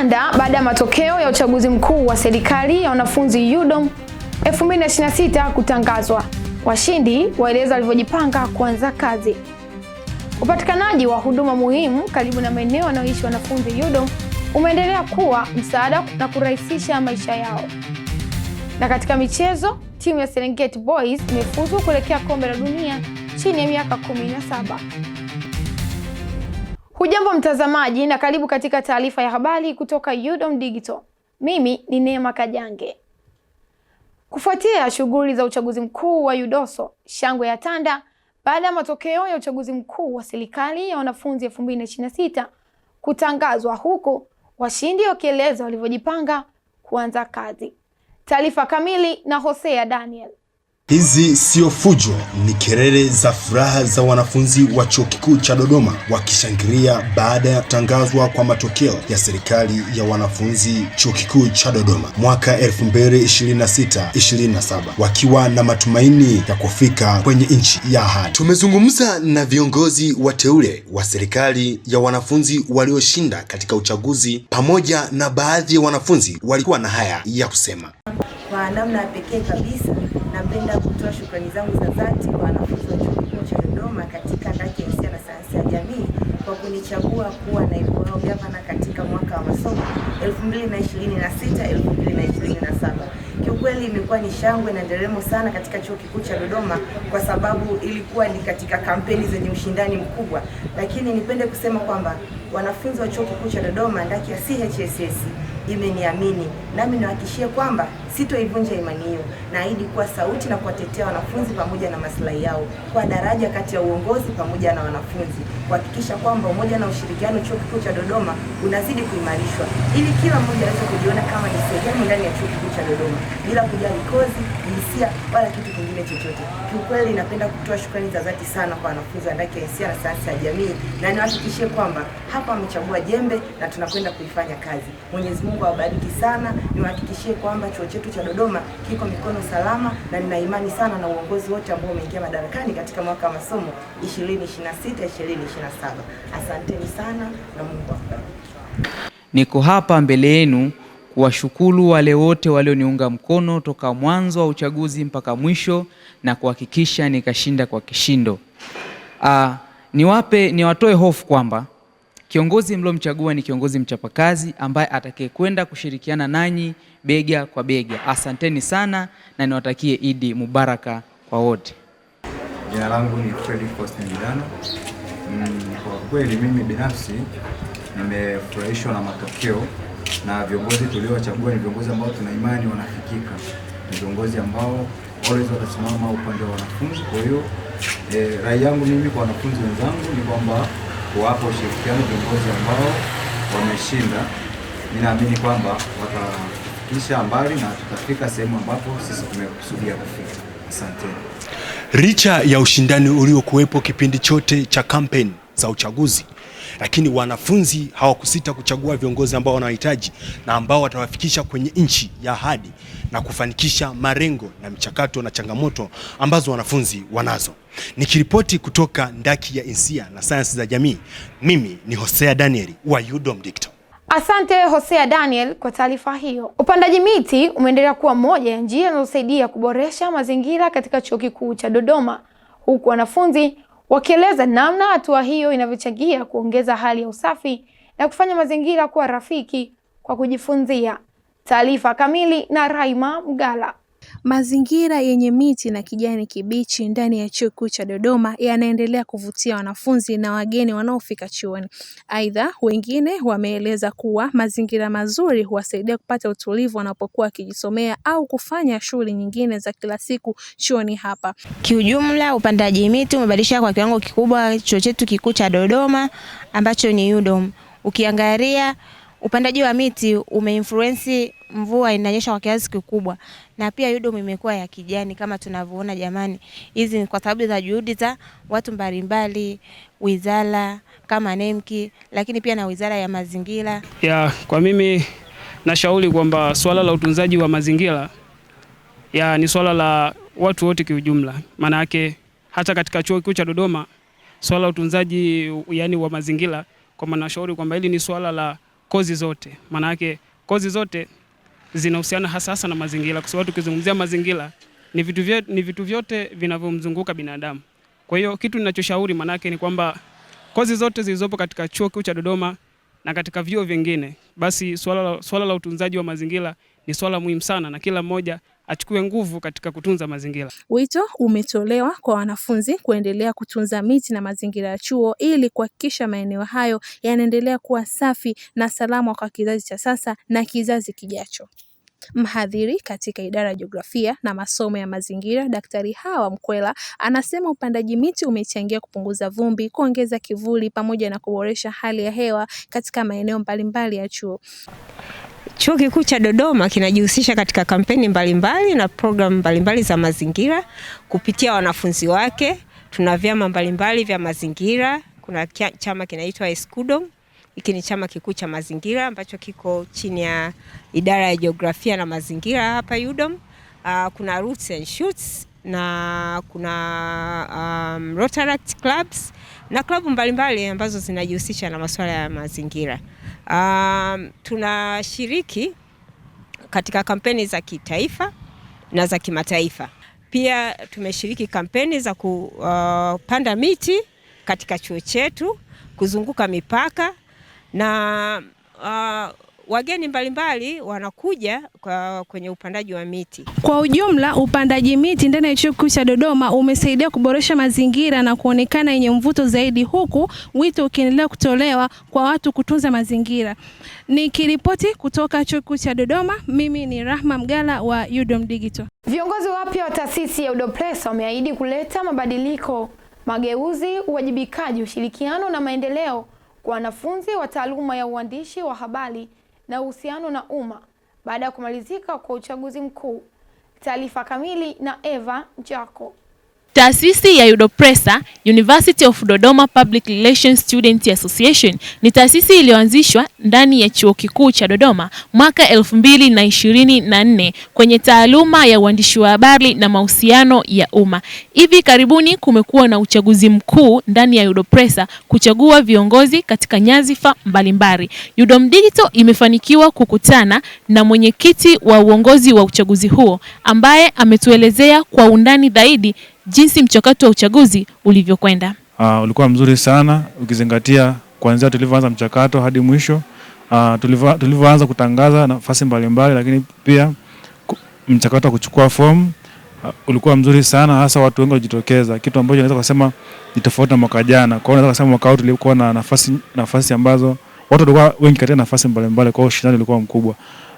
yametanda baada ya matokeo ya uchaguzi mkuu wa serikali ya wanafunzi UDOM 2026 kutangazwa. Washindi waeleza walivyojipanga kuanza kazi. Upatikanaji wa huduma muhimu karibu na maeneo wanaoishi wanafunzi UDOM umeendelea kuwa msaada na kurahisisha maisha yao. Na katika michezo, timu ya Serengeti Boys imefuzu kuelekea kombe la dunia chini ya miaka 17. Hujambo mtazamaji na karibu katika taarifa ya habari kutoka UDOM Digital. Mimi ni Neema Kajange. Kufuatia shughuli za uchaguzi mkuu wa UDOSO, shangwe ya tanda baada ya matokeo ya uchaguzi mkuu wa serikali ya wanafunzi 2026 kutangazwa, huku washindi wakieleza walivyojipanga kuanza kazi. Taarifa kamili na Hosea Daniel. Hizi sio fujo, ni kelele za furaha za wanafunzi wa Chuo Kikuu cha Dodoma wakishangilia baada ya kutangazwa kwa matokeo ya serikali ya wanafunzi Chuo Kikuu cha Dodoma mwaka 2026-27 wakiwa na matumaini ya kufika kwenye nchi ya ahadi. Tumezungumza na viongozi wateule wa serikali ya wanafunzi walioshinda katika uchaguzi pamoja na baadhi ya wanafunzi walikuwa na haya ya kusema. Kwa namna ya pekee kabisa, napenda kutoa shukrani zangu za dhati kwa wanafunzi wa Chuo Kikuu cha Dodoma katika ndaki ya Hisia na Sayansi ya Jamii kwa kunichagua kuwa naibu wao gavana katika mwaka wa masomo 2026-2027. Kiukweli imekuwa ni shangwe na nderemo sana katika Chuo Kikuu cha Dodoma kwa sababu ilikuwa ni katika kampeni zenye ushindani mkubwa, lakini nipende kusema kwamba wanafunzi wa Chuo Kikuu cha Dodoma ndaki ya CHSS imeniamini, nami nahakikishia kwamba sitoivunja imani hiyo. Naahidi kuwa sauti na kuwatetea wanafunzi pamoja na maslahi yao, kwa daraja kati ya uongozi pamoja na wanafunzi, kuhakikisha kwamba umoja na ushirikiano Chuo Kikuu cha Dodoma unazidi kuimarishwa ili kila mmoja aweze kujiona kama ni sehemu ndani ya Chuo Kikuu cha Dodoma bila kujali kozi, jinsia wala kitu kingine chochote. Kiukweli napenda kutoa shukrani za dhati sana kwa wanafunzi wa ndaki ya Hisia na Sayansi ya Jamii, na niwahakikishie kwamba hapa wamechagua jembe na tunakwenda kuifanya kazi. Mwenyezi Mungu awabariki sana. Niwahakikishie kwamba chuo chetu cha Dodoma kiko mikono salama, na nina imani sana na uongozi wote ambao umeingia madarakani katika mwaka wa masomo 2026-2027. Asanteni sana na Mungu awabariki. Niko hapa mbele yenu kuwashukuru wale wote walioniunga mkono toka mwanzo wa uchaguzi mpaka mwisho na kuhakikisha nikashinda kwa kishindo. Niwatoe hofu kwamba kiongozi mlomchagua ni kiongozi mchapakazi ambaye atakayekwenda kushirikiana nanyi bega kwa bega. Asanteni sana na niwatakie Idi Mubaraka kwa wote. Jina langu ni Freddy Faustin Milano. Kwa kweli mimi binafsi nimefurahishwa na matokeo, na viongozi tuliochagua ni viongozi ambao tuna imani wanafikika. Ni viongozi ambao always watasimama upande wa wanafunzi. Kwa hiyo rai yangu mimi kwa wanafunzi wenzangu ni kwamba kuwapa ushirikiano viongozi ambao wameshinda. Ninaamini kwamba watafikisha mbali na tutafika sehemu ambapo sisi tumekusudia kufika. Asante. Licha ya ushindani uliokuwepo kipindi chote cha kampeni za uchaguzi, lakini wanafunzi hawakusita kuchagua viongozi ambao wanahitaji na ambao watawafikisha kwenye nchi ya ahadi na kufanikisha malengo na mchakato na changamoto ambazo wanafunzi wanazo. Nikiripoti kutoka ndaki ya Hisia na Sayansi za Jamii, mimi ni Hosea Daniel wa UDOM Digital. Asante Hosea Daniel kwa taarifa hiyo. Upandaji miti umeendelea kuwa moja ya njia zinazosaidia kuboresha mazingira katika Chuo Kikuu cha Dodoma, huku wanafunzi wakieleza namna hatua hiyo inavyochangia kuongeza hali ya usafi na kufanya mazingira kuwa rafiki kwa kujifunzia. Taarifa kamili na Raima Mgala. Mazingira yenye miti na kijani kibichi ndani ya Chuo Kikuu cha Dodoma yanaendelea kuvutia wanafunzi na wageni wanaofika chuoni. Aidha, wengine wameeleza kuwa mazingira mazuri huwasaidia kupata utulivu wanapokuwa wakijisomea au kufanya shughuli nyingine za kila siku chuoni hapa. Kiujumla, upandaji miti umebadilisha kwa kiwango kikubwa chuo chetu kikuu cha Dodoma ambacho ni UDOM. Ukiangalia upandaji wa miti umeinfluence mvua inanyesha kwa kiasi kikubwa, na pia UDOM imekuwa ya kijani kama tunavyoona jamani. Hizi ni kwa sababu za juhudi za watu mbalimbali, wizara kama NEMKI, lakini pia na wizara ya mazingira. Kwa mimi nashauri kwamba swala la utunzaji wa mazingira ni swala la watu wote kiujumla. Maana yake hata katika Chuo Kikuu cha Dodoma swala la utunzaji wa mazingira, kwa maana nashauri kwamba hili ni swala la kozi zote. Maana yake kozi zote zinahusiana hasa na mazingira, kwa sababu tukizungumzia mazingira ni vitu vyote vinavyomzunguka binadamu. Kwa hiyo kitu ninachoshauri maana yake ni kwamba kozi zote zilizopo katika Chuo Kikuu cha Dodoma na katika vyuo vingine, basi swala la utunzaji wa mazingira ni swala muhimu sana, na kila mmoja achukue nguvu katika kutunza mazingira. Wito umetolewa kwa wanafunzi kuendelea kutunza miti na mazingira ya chuo ili kuhakikisha maeneo hayo yanaendelea kuwa safi na salama kwa kizazi cha sasa na kizazi kijacho. Mhadhiri katika idara ya jiografia na masomo ya mazingira, Daktari Hawa Mkwela, anasema upandaji miti umechangia kupunguza vumbi, kuongeza kivuli pamoja na kuboresha hali ya hewa katika maeneo mbalimbali ya chuo. Chuo Kikuu cha Dodoma kinajihusisha katika kampeni mbalimbali na programu mbalimbali za mazingira kupitia wanafunzi wake. Tuna vyama mbalimbali vya mazingira. Kuna chama kinaitwa ESCUDOM. Hiki ni chama kikuu cha mazingira ambacho kiko chini ya idara ya jiografia na mazingira hapa UDOM. Kuna Roots and Shoots na kuna Rotaract Clubs na klabu mbalimbali ambazo zinajihusisha na masuala ya mazingira. Tunashiriki katika kampeni za kitaifa na za kimataifa. Pia tumeshiriki kampeni za kupanda miti katika chuo chetu, kuzunguka mipaka, na wageni mbalimbali wanakuja kwenye upandaji wa miti. Kwa ujumla, upandaji miti ndani ya Chuo Kikuu cha Dodoma umesaidia kuboresha mazingira na kuonekana yenye mvuto zaidi, huku wito ukiendelea kutolewa kwa watu kutunza mazingira. Nikiripoti kutoka Chuo Kikuu cha Dodoma, mimi ni Rahma Mgala wa UDOM Digital. Viongozi wapya wa taasisi ya UDOPRESA wameahidi kuleta mabadiliko, mageuzi, uwajibikaji, ushirikiano na maendeleo kwa wanafunzi wa taaluma ya uandishi wa habari na uhusiano na umma baada ya kumalizika kwa uchaguzi mkuu. Taarifa kamili na Eva Njako. Taasisi ya UDOPRESA, University of Dodoma Public Relations Student Association, ni taasisi iliyoanzishwa ndani ya Chuo Kikuu cha Dodoma mwaka 2024 kwenye taaluma ya uandishi wa habari na mahusiano ya umma. Hivi karibuni kumekuwa na uchaguzi mkuu ndani ya UDOPRESA kuchagua viongozi katika nyadhifa mbalimbali. UDOM Digital imefanikiwa kukutana na mwenyekiti wa uongozi wa uchaguzi huo ambaye ametuelezea kwa undani zaidi jinsi mchakato wa uchaguzi ulivyokwenda. Ulikuwa mzuri sana ukizingatia kuanzia tulivyoanza mchakato hadi mwisho. Tulivyoanza kutangaza nafasi mbalimbali, lakini pia mchakato wa kuchukua fomu ulikuwa mzuri sana, hasa watu wengi walijitokeza, kitu ambacho naweza kusema ni tofauti na mwaka jana. Kwa hiyo naweza kusema mwaka huu tulikuwa na nafasi ambazo watu walikuwa wengi katika nafasi mbalimbali, kwa hiyo ushindani ulikuwa mkubwa.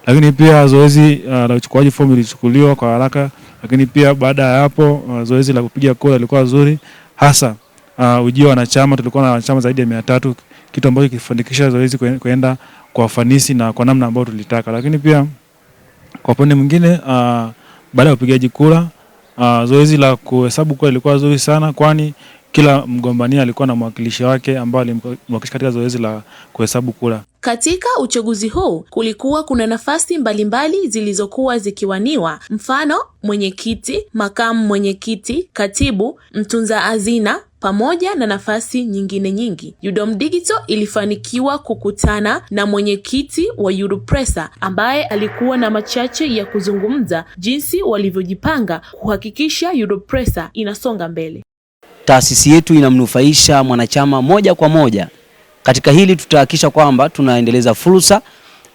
Lakini pia zoezi la uchukuaji fomu lilichukuliwa kwa haraka, lakini pia baada ya hapo zoezi la kupiga kura lilikuwa zuri, hasa ujio wa wanachama. Tulikuwa na wanachama zaidi ya 300, kitu ambacho kifanikisha zoezi kwenda kwa ufanisi na kwa namna ambayo tulitaka. Lakini pia kwa upande mwingine, baada ya upigaji kura, zoezi la kuhesabu kura lilikuwa zuri sana, kwani kila mgombania alikuwa na mwakilishi wake ambao alimwakilisha katika zoezi la kuhesabu kura. Katika uchaguzi huu kulikuwa kuna nafasi mbalimbali zilizokuwa zikiwaniwa, mfano mwenyekiti, makamu mwenyekiti, katibu, mtunza hazina pamoja na nafasi nyingine nyingi. UDOM Digital ilifanikiwa kukutana na mwenyekiti wa UDOPRESA ambaye alikuwa na machache ya kuzungumza jinsi walivyojipanga kuhakikisha UDOPRESA inasonga mbele. Taasisi yetu inamnufaisha mwanachama moja kwa moja. Katika hili tutahakikisha kwamba tunaendeleza fursa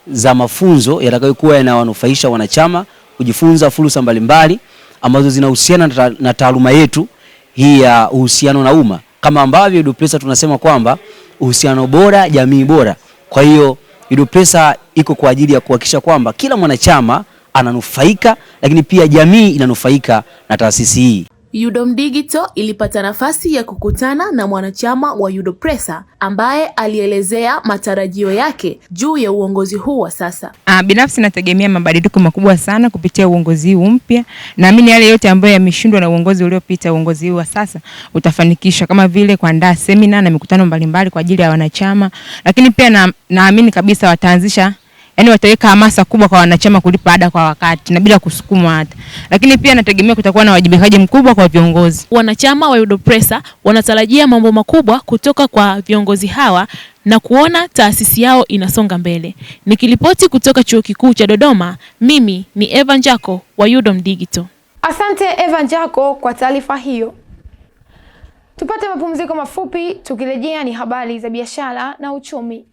za mafunzo yatakayokuwa yanawanufaisha wanachama kujifunza fursa mbalimbali ambazo zinahusiana na taaluma yetu hii ya uhusiano na umma. Kama ambavyo UDOPRESA tunasema kwamba uhusiano bora, jamii bora. Kwa hiyo UDOPRESA iko kwa ajili ya kuhakikisha kwamba kila mwanachama ananufaika, lakini pia jamii inanufaika na taasisi hii. UDOM Digital ilipata nafasi ya kukutana na mwanachama wa UDOPRESA ambaye alielezea matarajio yake juu ya uongozi huu wa sasa. Binafsi nategemea mabadiliko makubwa sana kupitia uongozi huu mpya. Naamini yale yote ambayo yameshindwa na uongozi uliopita, uongozi huu wa sasa utafanikisha, kama vile kuandaa semina na mikutano mbalimbali kwa ajili ya wanachama. Lakini pia naamini kabisa wataanzisha yani wataweka hamasa kubwa kwa wanachama kulipa ada kwa wakati na bila kusukumwa hata. Lakini pia nategemea kutakuwa na wajibikaji mkubwa kwa viongozi. Wanachama wa UDOPRESA wanatarajia mambo makubwa kutoka kwa viongozi hawa na kuona taasisi yao inasonga mbele. Nikiripoti kutoka Chuo Kikuu cha Dodoma, mimi ni Eva Njako wa UDOM Digital. Asante Eva Njako kwa taarifa hiyo. Tupate mapumziko mafupi, tukirejea ni habari za biashara na uchumi.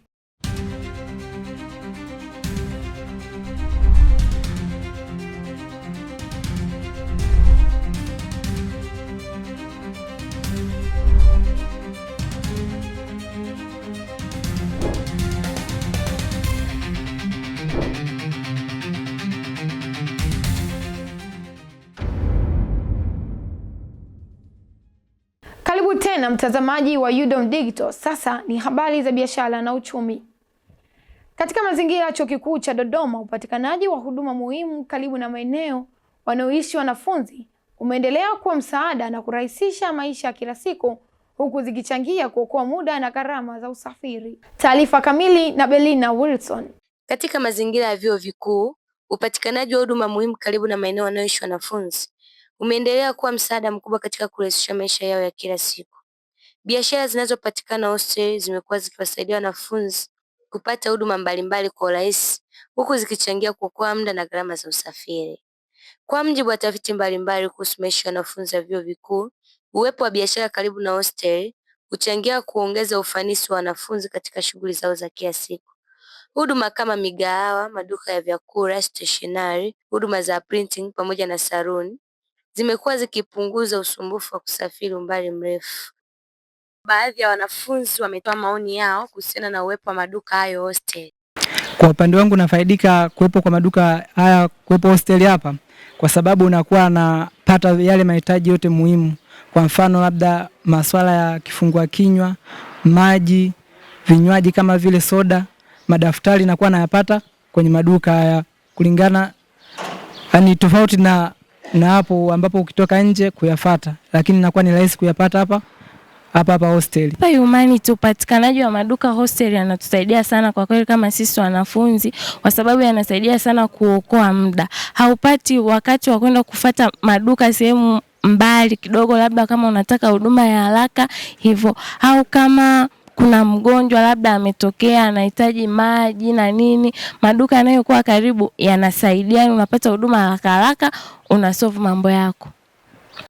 Karibu tena mtazamaji wa UDOM Digital. Sasa ni habari za biashara na uchumi. Katika mazingira ya Chuo Kikuu cha Dodoma, upatikanaji wa huduma muhimu karibu na maeneo wanaoishi wanafunzi umeendelea kuwa msaada na kurahisisha maisha ya kila siku, huku zikichangia kuokoa muda na gharama za usafiri. Taarifa kamili na Belina Wilson. Katika mazingira ya vyuo vikuu, upatikanaji wa huduma muhimu karibu na maeneo wanaoishi wanafunzi umeendelea kuwa msaada mkubwa katika kurahisisha maisha yao ya kila siku. Biashara zinazopatikana hostel zimekuwa zikiwasaidia wanafunzi kupata huduma mbalimbali kwa urahisi, huku zikichangia kuokoa muda na gharama za usafiri. Kwa mujibu wa tafiti mbalimbali kuhusu maisha ya wanafunzi wa vyuo vikuu, uwepo wa biashara karibu na hostel huchangia kuongeza ufanisi wa wanafunzi katika shughuli zao za kila siku. Huduma kama migahawa, maduka ya vyakula, stationery, huduma za printing pamoja na saluni zimekuwa zikipunguza usumbufu wa kusafiri umbali mrefu. Baadhi ya wanafunzi wametoa maoni yao kuhusiana na uwepo wa maduka hayo hostel. Kwa upande wangu nafaidika kuwepo kwa maduka haya, kuwepo hostel hapa, kwa sababu unakuwa napata yale mahitaji yote muhimu. Kwa mfano labda masuala ya kifungua kinywa, maji, vinywaji kama vile soda, madaftari nakuwa nayapata kwenye maduka haya, kulingana yani tofauti na hapo ambapo ukitoka nje kuyafuata, lakini inakuwa ni rahisi kuyapata hapa hostel. Hapa Humanity upatikanaji wa maduka hostel yanatusaidia sana kwa kweli kama sisi wanafunzi, kwa sababu yanasaidia sana kuokoa muda. Haupati wakati wa kwenda kufuata maduka sehemu mbali kidogo, labda kama unataka huduma ya haraka hivyo, au kama kuna mgonjwa labda ametokea anahitaji maji na nini, maduka yanayokuwa karibu yanasaidia, unapata huduma haraka haraka, unasolve mambo yako.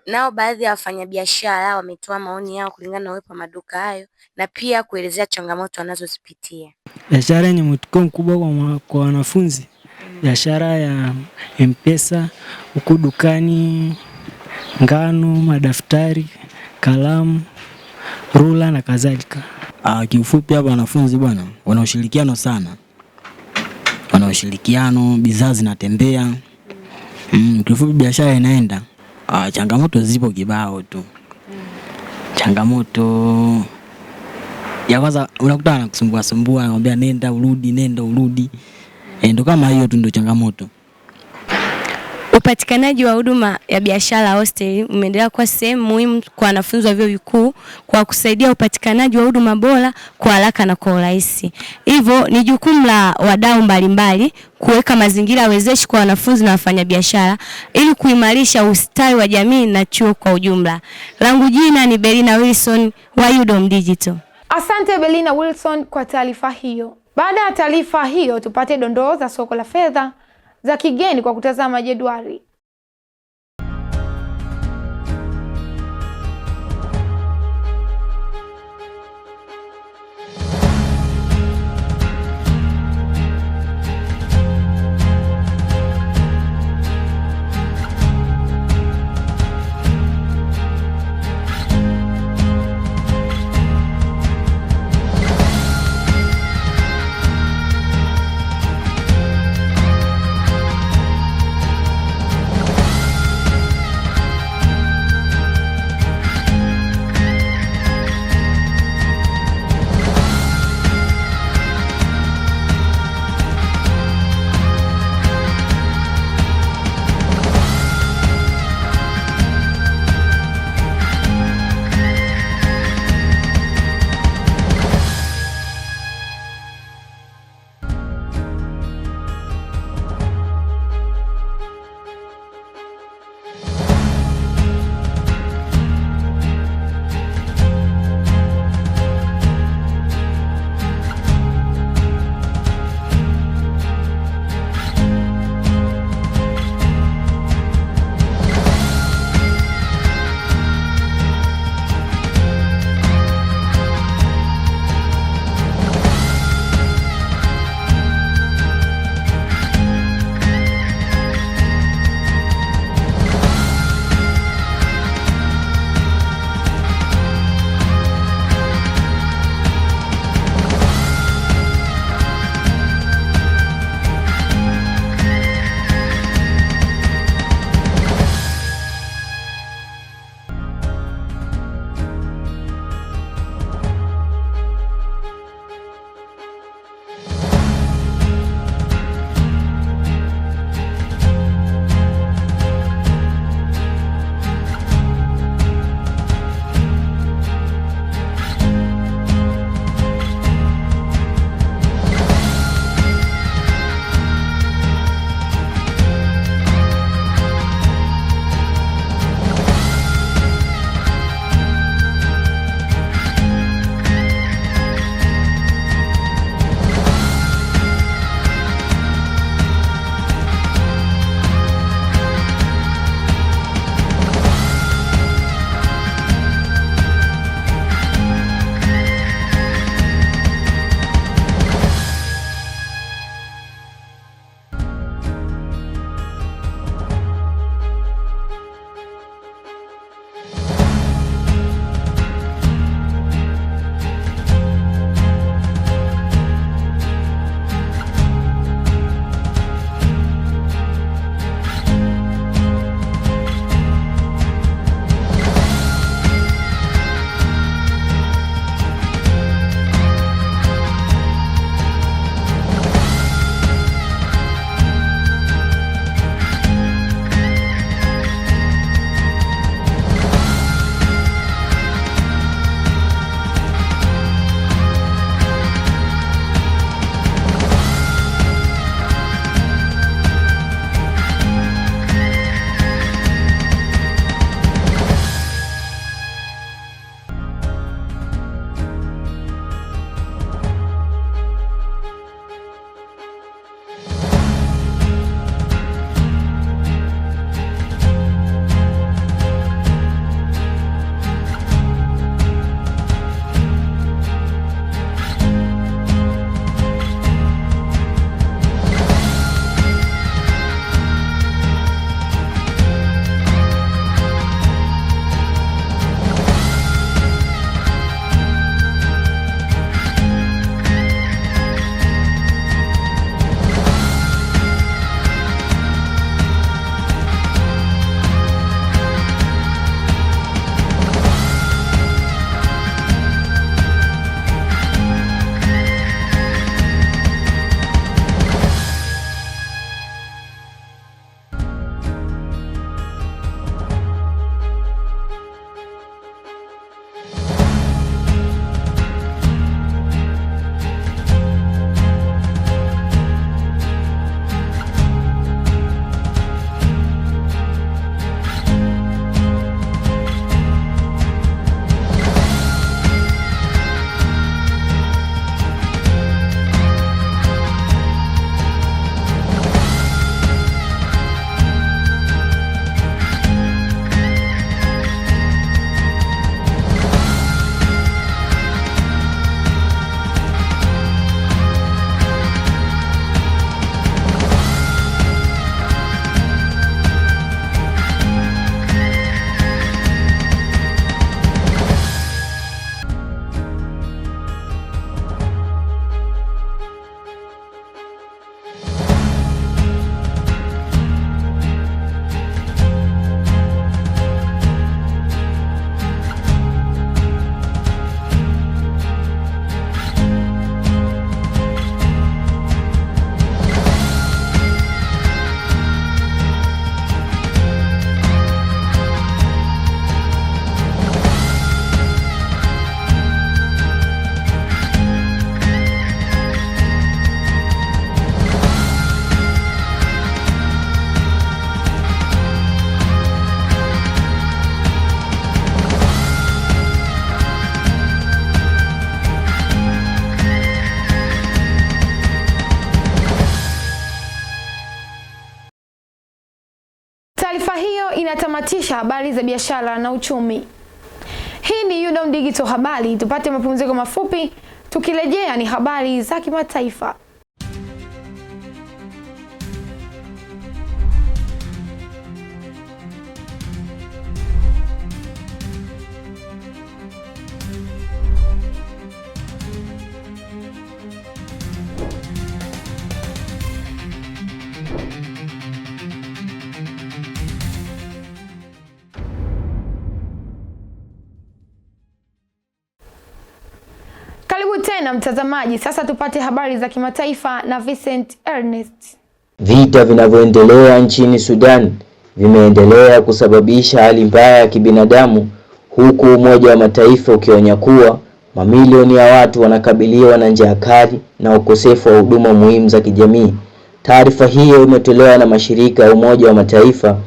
Nao baadhi ya wafanyabiashara wametoa maoni yao kulingana na uwepo wa maduka hayo na pia kuelezea changamoto wanazozipitia. Biashara ni mwitikio mkubwa kwa wanafunzi. Biashara ya M-Pesa, huku dukani, ngano, madaftari, kalamu, rula na kadhalika. Kiufupi hapa wanafunzi bwana wana ushirikiano sana. Wana ushirikiano, bidhaa zinatembea. Kiufupi biashara inaenda. Changamoto zipo kibao tu. Changamoto ya kwanza unakutana na kusumbua, anamwambia nenda urudi. Ndio kama hiyo tu ndio changamoto. Upatikanaji wa huduma ya biashara hostel umeendelea kuwa sehemu muhimu kwa wanafunzi wa vyuo vikuu kwa kusaidia upatikanaji wa huduma bora kwa haraka na kwa urahisi. Hivyo ni jukumu la wadau mbalimbali kuweka mazingira wezeshi kwa wanafunzi na wafanyabiashara ili kuimarisha ustawi wa jamii na chuo kwa ujumla. Langu jina ni Belina Wilson wa UDOM Digital. Asante Belina Wilson kwa taarifa hiyo. Baada ya taarifa hiyo, tupate dondoo za soko la fedha za kigeni kwa kutazama jedwali. kutamatisha habari za biashara na uchumi. Hii ni UDOM Digital Habari. Tupate mapumziko mafupi, tukirejea ni habari za kimataifa. Karibu tena mtazamaji, sasa tupate habari za kimataifa na Vincent Ernest. Vita vinavyoendelea nchini Sudan vimeendelea kusababisha hali mbaya ya kibinadamu, huku Umoja wa Mataifa ukionya kuwa mamilioni ya watu wanakabiliwa na njaa kali na ukosefu wa huduma muhimu za kijamii. Taarifa hiyo imetolewa na mashirika ya Umoja wa Mataifa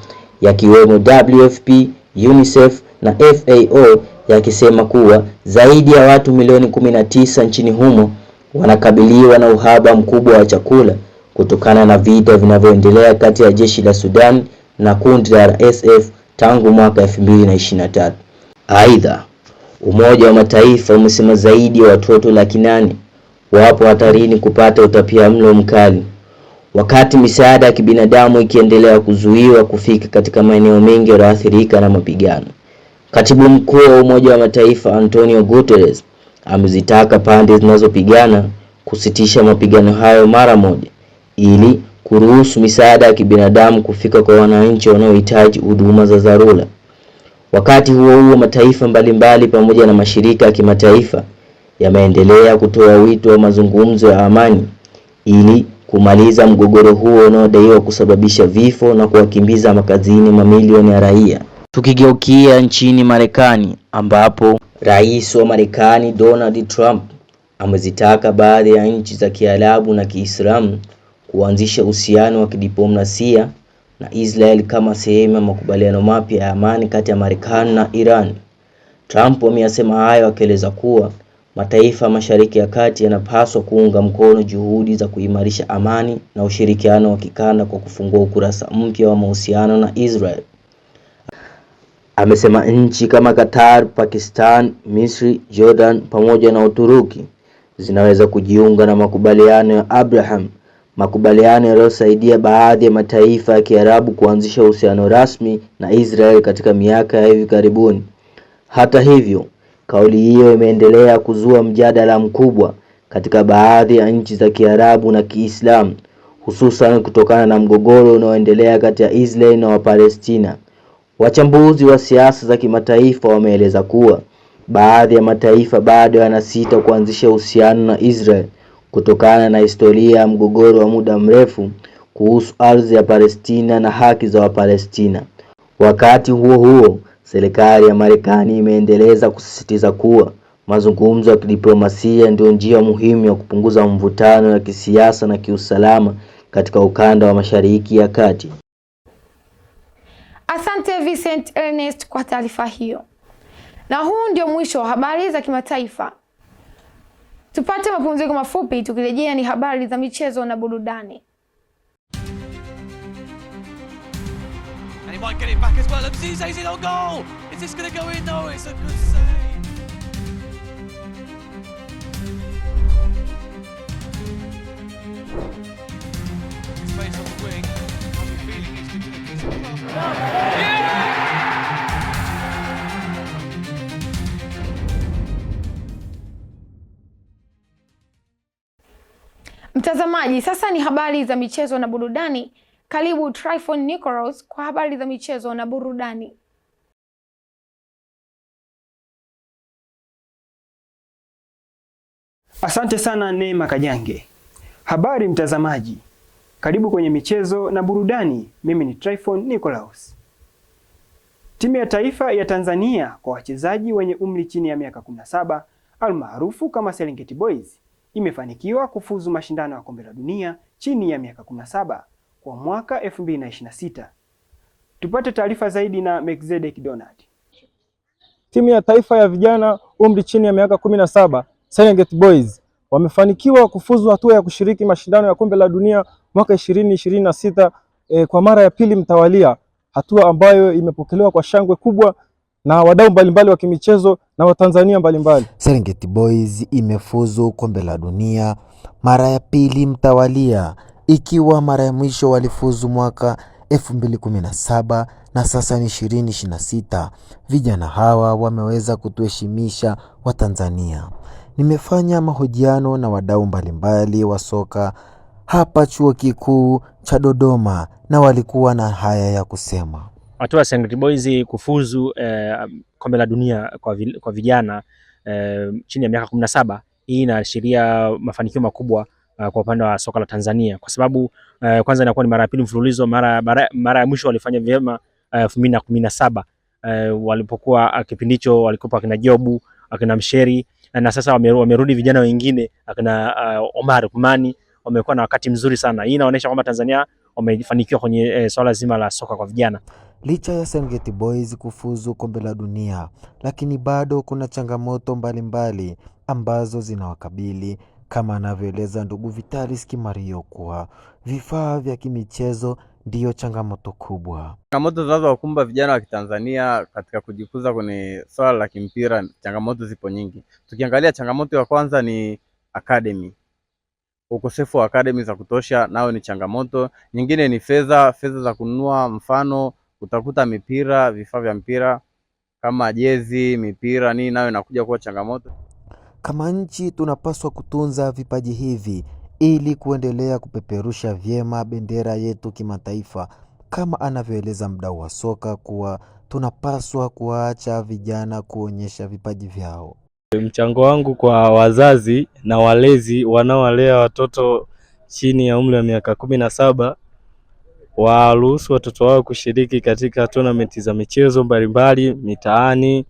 yakiwemo WFP, UNICEF na FAO, yakisema kuwa zaidi ya watu milioni 19 nchini humo wanakabiliwa na uhaba mkubwa wa chakula kutokana na vita vinavyoendelea kati ya jeshi la Sudan na kundi la RSF tangu mwaka 2023. Aidha, Umoja wa Mataifa umesema zaidi ya watoto 800,000 wapo hatarini kupata utapiamlo mkali, wakati misaada ya kibinadamu ikiendelea kuzuiwa kufika katika maeneo mengi yaliyoathirika na mapigano. Katibu Mkuu wa Umoja wa Mataifa Antonio Guterres amezitaka pande zinazopigana kusitisha mapigano hayo mara moja ili kuruhusu misaada ya kibinadamu kufika kwa wananchi wanaohitaji huduma za dharura. Wakati huo huo, mataifa mbalimbali pamoja na mashirika ya kimataifa yameendelea kutoa wito wa mazungumzo ya amani ili kumaliza mgogoro huo unaodaiwa kusababisha vifo na kuwakimbiza makazini mamilioni ya raia. Tukigeukia nchini Marekani, ambapo Rais wa Marekani Donald Trump amezitaka baadhi ya nchi za Kiarabu na Kiislamu kuanzisha uhusiano wa kidiplomasia na Israel kama sehemu ya makubaliano mapya ya amani kati ya Marekani na Iran. Trump ameyasema hayo akieleza kuwa mataifa Mashariki ya Kati yanapaswa kuunga mkono juhudi za kuimarisha amani na ushirikiano wa kikanda kwa kufungua ukurasa mpya wa mahusiano na Israel. Amesema nchi kama Qatar, Pakistan, Misri, Jordan pamoja na Uturuki zinaweza kujiunga na makubaliano ya Abraham, makubaliano yaliyosaidia baadhi ya mataifa ya Kiarabu kuanzisha uhusiano rasmi na Israel katika miaka ya hivi karibuni. Hata hivyo, kauli hiyo imeendelea kuzua mjadala mkubwa katika baadhi ya nchi za Kiarabu na Kiislamu, hususan kutokana na mgogoro unaoendelea kati ya Israel na Wapalestina. Wachambuzi wa siasa za kimataifa wameeleza kuwa baadhi ya mataifa bado yanasita kuanzisha uhusiano na Israel kutokana na historia ya mgogoro wa muda mrefu kuhusu ardhi ya Palestina na haki za Wapalestina. Wakati huo huo, serikali ya Marekani imeendeleza kusisitiza kuwa mazungumzo ya kidiplomasia ndio njia muhimu ya kupunguza mvutano wa kisiasa na kiusalama katika ukanda wa Mashariki ya Kati. Asante Vincent Ernest kwa taarifa hiyo. Na huu ndio mwisho wa habari za kimataifa. Tupate mapumziko mafupi, tukirejea ni habari za michezo na burudani. And he might get it back as well. Mzize's in on goal. Is this going to go in? No, it's a good save. Space on the wing. I have a feeling it's good to the piece of club. Mtazamaji, sasa ni habari za michezo na burudani. Karibu Tryphon Nicholas kwa habari za michezo na burudani. Asante sana Neema Kajange. Habari mtazamaji. Karibu kwenye michezo na burudani. Mimi ni Tryphon Nicholas. Timu ya taifa ya Tanzania kwa wachezaji wenye umri chini ya miaka 17 almaarufu kama Serengeti Boys imefanikiwa kufuzu mashindano ya kombe la dunia chini ya miaka 17 kwa mwaka 2026. Tupate taarifa zaidi na Melkizedek Donald. Timu ya taifa ya vijana umri chini ya miaka 17 Serengeti Boys wamefanikiwa kufuzu hatua ya kushiriki mashindano ya kombe la dunia mwaka 2026 kwa mara ya pili mtawalia hatua ambayo imepokelewa kwa shangwe kubwa na wadau mbalimbali wa kimichezo na Watanzania mbalimbali. Serengeti Boys imefuzu kombe la dunia mara ya pili mtawalia, ikiwa mara ya mwisho walifuzu mwaka 2017 na sasa ni 2026. Vijana hawa wameweza kutuheshimisha Watanzania. Nimefanya mahojiano na wadau mbalimbali wa soka hapa Chuo Kikuu cha Dodoma na walikuwa na haya ya kusema. Hatua ya Serengeti Boys kufuzu kombe la dunia kwa vijana chini ya miaka 17, hii inaashiria mafanikio makubwa kwa upande wa soka la Tanzania, kwa sababu kwanza inakuwa ni mara ya pili mfululizo. Mara ya mwisho walifanya vyema 2017 walipokuwa kipindi hicho walikuwa akina Jobu, akina Msheri, na sasa wamerudi vijana wengine akina Omar Kumani, wamekuwa na wakati mzuri sana. Hii inaonyesha kwamba Tanzania wamefanikiwa kwenye swala zima la soka kwa vijana. Licha ya Serengeti Boys kufuzu kombe la dunia, lakini bado kuna changamoto mbalimbali ambazo zinawakabili, kama anavyoeleza ndugu Vitalis Kimario kuwa vifaa vya kimichezo ndiyo changamoto kubwa. Changamoto zinazowakumba vijana wa Kitanzania katika kujikuza kwenye swala la kimpira, changamoto zipo nyingi. Tukiangalia changamoto ya kwanza ni academy. Ukosefu wa academy za kutosha nao ni changamoto. Nyingine ni fedha za kununua, mfano utakuta mipira, vifaa vya mpira kama jezi, mipira nini, nayo inakuja kuwa changamoto. Kama nchi tunapaswa kutunza vipaji hivi ili kuendelea kupeperusha vyema bendera yetu kimataifa, kama anavyoeleza mdau wa soka kuwa tunapaswa kuacha vijana kuonyesha vipaji vyao. Mchango wangu kwa wazazi na walezi wanaowalea watoto chini ya umri wa miaka 17, waruhusu watoto wao kushiriki katika tournament za michezo mbalimbali mitaani,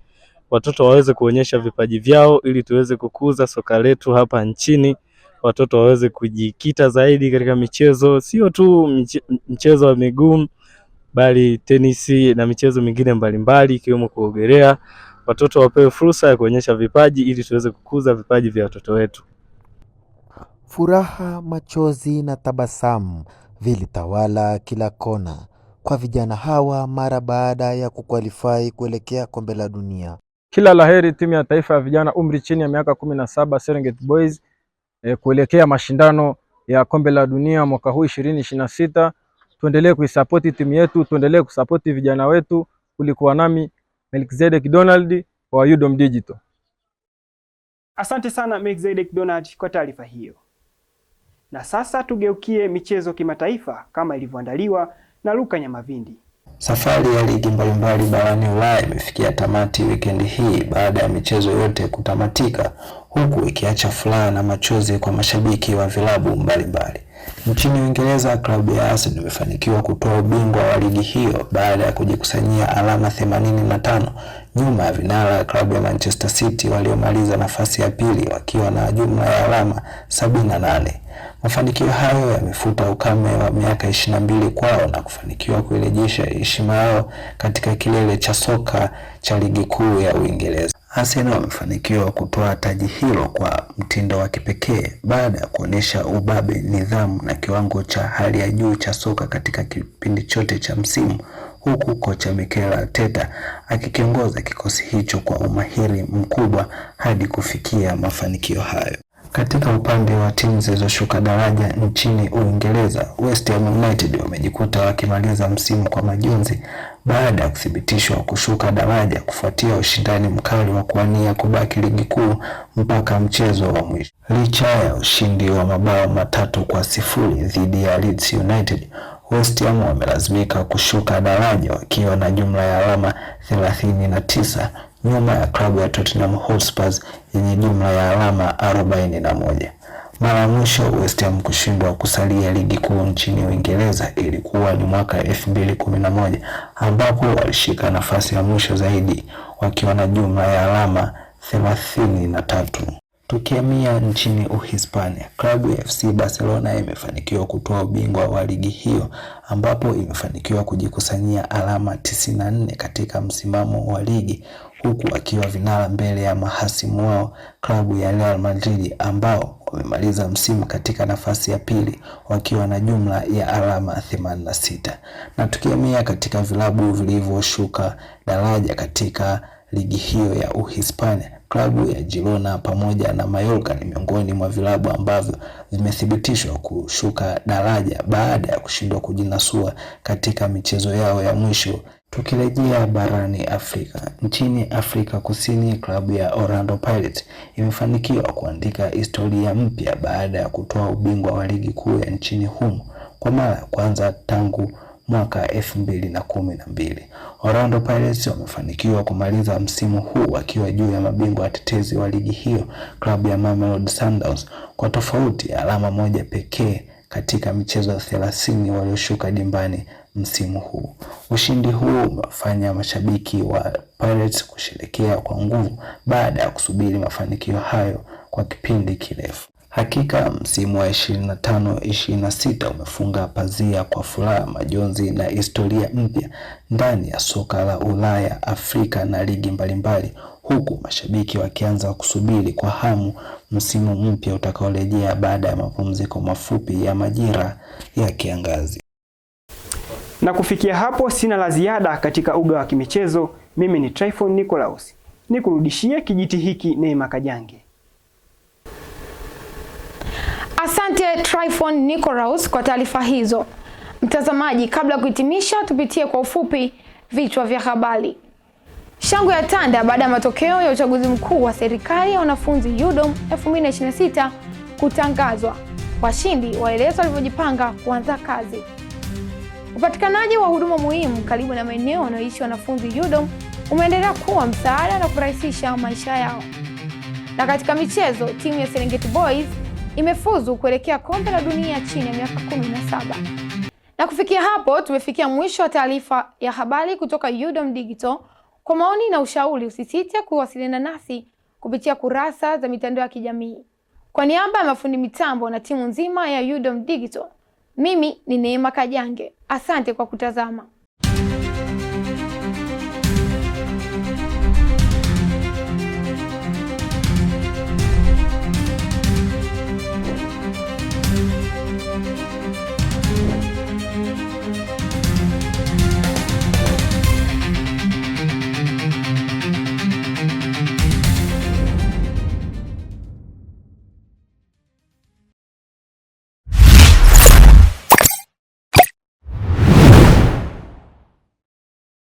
watoto waweze kuonyesha vipaji vyao ili tuweze kukuza soka letu hapa nchini. Watoto waweze kujikita zaidi katika michezo, sio tu mchezo wa miguu bali tenisi na michezo mingine mbalimbali ikiwemo kuogelea. Watoto wapewe fursa ya kuonyesha vipaji ili tuweze kukuza vipaji vya watoto wetu. Furaha, machozi na tabasamu vilitawala kila kona kwa vijana hawa mara baada ya kukwalify kuelekea kombe la dunia. Kila laheri timu ya taifa ya vijana umri chini ya miaka 17 Serengeti Boys kuelekea mashindano ya kombe la dunia mwaka huu 2026. Tuendelee kuisupport timu yetu, tuendelee kusupport vijana wetu. Kulikuwa nami Melkizedek Donald wa UDOM Digital. Asante sana Melkizedek Donald kwa taarifa hiyo. Na sasa tugeukie michezo kimataifa kama ilivyoandaliwa na Luka Nyamavindi. Safari ya ligi mbalimbali barani Ulaya imefikia tamati weekend hii baada ya michezo yote kutamatika, huku ikiacha furaha na machozi kwa mashabiki wa vilabu mbalimbali. Nchini Uingereza, klabu ya Arsenal imefanikiwa kutoa ubingwa wa ligi hiyo baada ya kujikusanyia alama 85 nyuma ya vinara klabu ya Manchester City waliomaliza nafasi ya pili wakiwa na jumla ya alama 78. Mafanikio hayo yamefuta ukame wa miaka 22 kwao na kufanikiwa kurejesha heshima yao katika kilele cha soka cha ligi kuu ya Uingereza. Arsenal wamefanikiwa kutoa taji hilo kwa mtindo wa kipekee baada ya kuonesha ubabe, nidhamu na kiwango cha hali ya juu cha soka katika kipindi chote cha msimu, huku kocha Mikel Arteta akikiongoza kikosi hicho kwa umahiri mkubwa hadi kufikia mafanikio hayo. Katika upande wa timu zilizoshuka daraja nchini Uingereza, West Ham United wamejikuta wakimaliza msimu kwa majonzi baada ya kuthibitishwa kushuka daraja kufuatia ushindani mkali wa kuwania kubaki ligi kuu mpaka mchezo wa mwisho. Licha ya ushindi wa mabao 3-0 dhidi ya Leeds United, West Ham wamelazimika kushuka daraja wakiwa na jumla ya alama 39 nyuma ya klabu ya Tottenham Hotspur yenye jumla ya alama 41. Mara mwisho West Ham kushindwa kusalia ligi kuu nchini Uingereza ilikuwa ni mwaka 2011 ambapo walishika nafasi ya mwisho zaidi wakiwa na jumla ya alama 33. Tukihamia nchini Uhispania, klabu ya FC Barcelona imefanikiwa kutoa ubingwa wa ligi hiyo ambapo imefanikiwa kujikusanyia alama 94 katika msimamo wa ligi, huku akiwa vinara mbele ya mahasimu wao klabu ya Real Madrid ambao wamemaliza msimu katika nafasi ya pili wakiwa na jumla ya alama 86. Na tukihamia katika vilabu vilivyoshuka daraja katika ligi hiyo ya Uhispania, klabu ya Girona pamoja na Mallorca ni miongoni mwa vilabu ambavyo vimethibitishwa kushuka daraja baada ya kushindwa kujinasua katika michezo yao ya mwisho. Tukirejea barani Afrika, nchini Afrika Kusini, klabu ya Orlando Pirates imefanikiwa kuandika historia mpya baada ya kutoa ubingwa wa ligi kuu ya nchini humo kwa mara ya kwanza tangu mwaka 2012. Orlando Pirates wamefanikiwa kumaliza msimu huu wakiwa juu ya mabingwa watetezi wa ligi hiyo, klabu ya Mamelodi Sundowns, kwa tofauti ya alama moja pekee katika michezo 30 walioshuka dimbani msimu huu. Ushindi huu umefanya mashabiki wa Pirates kusherehekea kwa nguvu baada ya kusubiri mafanikio hayo kwa kipindi kirefu. Hakika msimu wa 25-26 umefunga pazia kwa furaha, majonzi na historia mpya ndani ya soka la Ulaya, Afrika na ligi mbalimbali, huku mashabiki wakianza kusubiri kwa hamu msimu mpya utakaorejea baada ya mapumziko mafupi ya majira ya kiangazi. Na kufikia hapo sina la ziada katika uga wa kimichezo. Mimi ni Tryphon Nicolaus. Nikurudishie kijiti hiki Neema Kajange. Asante Tryphon Nicolaus kwa taarifa hizo. Mtazamaji, kabla ya kuhitimisha, tupitie kwa ufupi vichwa vya habari. Shangwe ya tanda baada ya matokeo ya uchaguzi mkuu wa serikali ya wanafunzi UDOM 2026 kutangazwa. Washindi waeleza walivyojipanga kuanza kazi. Upatikanaji wa huduma muhimu karibu na maeneo wanaoishi wanafunzi UDOM umeendelea kuwa msaada na kurahisisha maisha yao. Na katika michezo, timu ya Serengeti Boys imefuzu kuelekea kombe la dunia chini ya miaka 17. Na kufikia hapo tumefikia mwisho wa taarifa ya habari kutoka UDOM Digital. Kwa maoni na ushauri usisite kuwasiliana nasi kupitia kurasa za mitandao ya kijamii. Kwa niaba ya mafundi mitambo na timu nzima ya UDOM Digital, mimi ni Neema Kajange. Asante kwa kutazama.